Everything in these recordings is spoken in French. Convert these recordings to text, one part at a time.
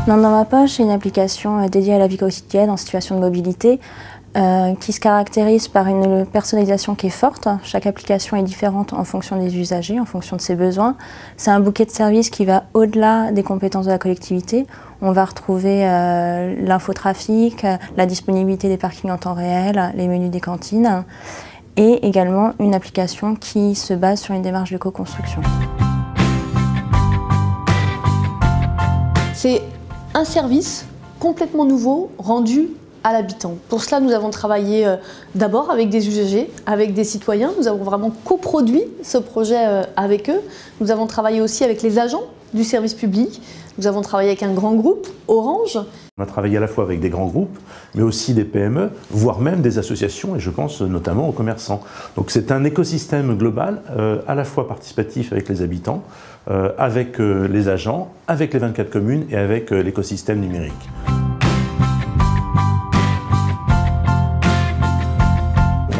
Main dans ma poche, c'est une application dédiée à la vie quotidienne en situation de mobilité qui se caractérise par une personnalisation qui est forte. Chaque application est différente en fonction des usagers, en fonction de ses besoins. C'est un bouquet de services qui va au-delà des compétences de la collectivité. On va retrouver l'infotrafic, la disponibilité des parkings en temps réel, les menus des cantines et également une application qui se base sur une démarche de co-construction. C'est un service complètement nouveau rendu à l'habitant. Pour cela, nous avons travaillé d'abord avec des usagers, avec des citoyens. Nous avons vraiment coproduit ce projet avec eux. Nous avons travaillé aussi avec les agents du service public. Nous avons travaillé avec un grand groupe, Orange. On a travaillé à la fois avec des grands groupes, mais aussi des PME, voire même des associations, et je pense notamment aux commerçants. Donc c'est un écosystème global, à la fois participatif avec les habitants, avec les agents, avec les 24 communes et avec l'écosystème numérique.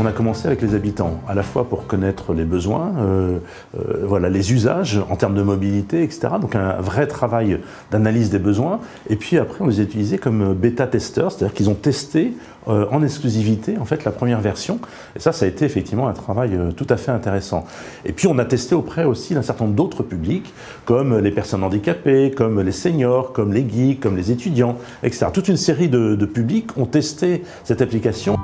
On a commencé avec les habitants, à la fois pour connaître les besoins, voilà, les usages en termes de mobilité, etc. Donc un vrai travail d'analyse des besoins. Et puis après, on les a utilisés comme bêta-testeurs, c'est-à-dire qu'ils ont testé en exclusivité en fait, la première version. Et ça a été effectivement un travail tout à fait intéressant. Et puis on a testé auprès aussi d'un certain nombre d'autres publics, comme les personnes handicapées, comme les seniors, comme les geeks, comme les étudiants, etc. Toute une série de publics ont testé cette application.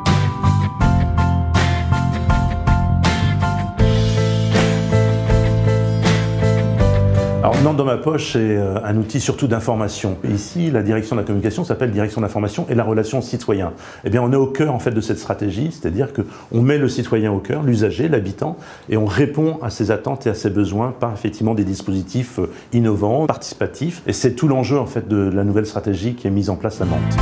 Alors, dans ma poche, c'est un outil surtout d'information. Ici, la direction de la communication s'appelle direction d'information et la relation citoyen. Eh bien, on est au cœur en fait de cette stratégie, c'est-à-dire qu'on met le citoyen au cœur, l'usager, l'habitant, et on répond à ses attentes et à ses besoins par effectivement des dispositifs innovants, participatifs. Et c'est tout l'enjeu en fait de la nouvelle stratégie qui est mise en place à Nantes.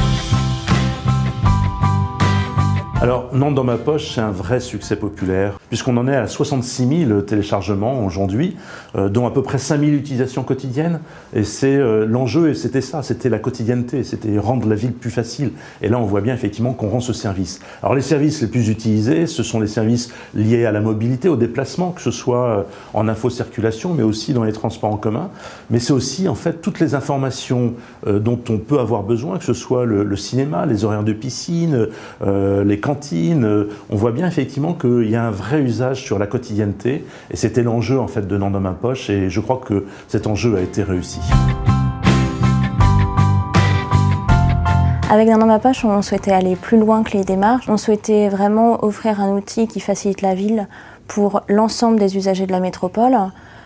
Alors, Nantes dans ma poche, c'est un vrai succès populaire, puisqu'on en est à 66 000 téléchargements aujourd'hui, dont à peu près 5 000 utilisations quotidiennes. Et c'est l'enjeu, et c'était ça, c'était la quotidienneté, c'était rendre la ville plus facile. Et là, on voit bien effectivement qu'on rend ce service. Alors, les services les plus utilisés, ce sont les services liés à la mobilité, au déplacement, que ce soit en infocirculation, mais aussi dans les transports en commun. Mais c'est aussi, en fait, toutes les informations dont on peut avoir besoin, que ce soit le cinéma, les horaires de piscine, les cantines. On voit bien effectivement qu'il y a un vrai usage sur la quotidienneté et c'était l'enjeu en fait de Nantes dans ma poche et je crois que cet enjeu a été réussi. Avec Nantes dans ma poche, on souhaitait aller plus loin que les démarches. On souhaitait vraiment offrir un outil qui facilite la ville pour l'ensemble des usagers de la métropole.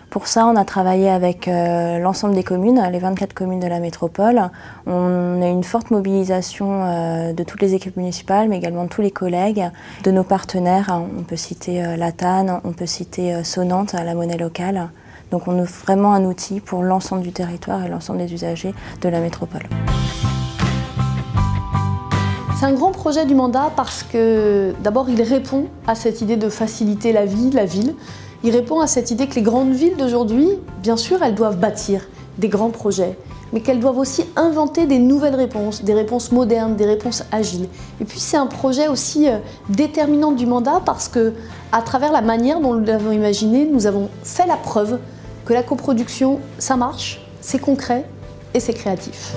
Pour ça, on a travaillé avec l'ensemble des communes, les 24 communes de la métropole. On a eu une forte mobilisation de toutes les équipes municipales, mais également de tous les collègues, de nos partenaires. On peut citer la TAN, on peut citer Sonante, la monnaie locale. Donc on offre vraiment un outil pour l'ensemble du territoire et l'ensemble des usagers de la métropole. C'est un grand projet du mandat parce que d'abord il répond à cette idée de faciliter la vie, la ville. Il répond à cette idée que les grandes villes d'aujourd'hui, bien sûr, elles doivent bâtir des grands projets, mais qu'elles doivent aussi inventer des nouvelles réponses, des réponses modernes, des réponses agiles. Et puis c'est un projet aussi déterminant du mandat parce que, à travers la manière dont nous l'avons imaginé, nous avons fait la preuve que la coproduction, ça marche, c'est concret et c'est créatif.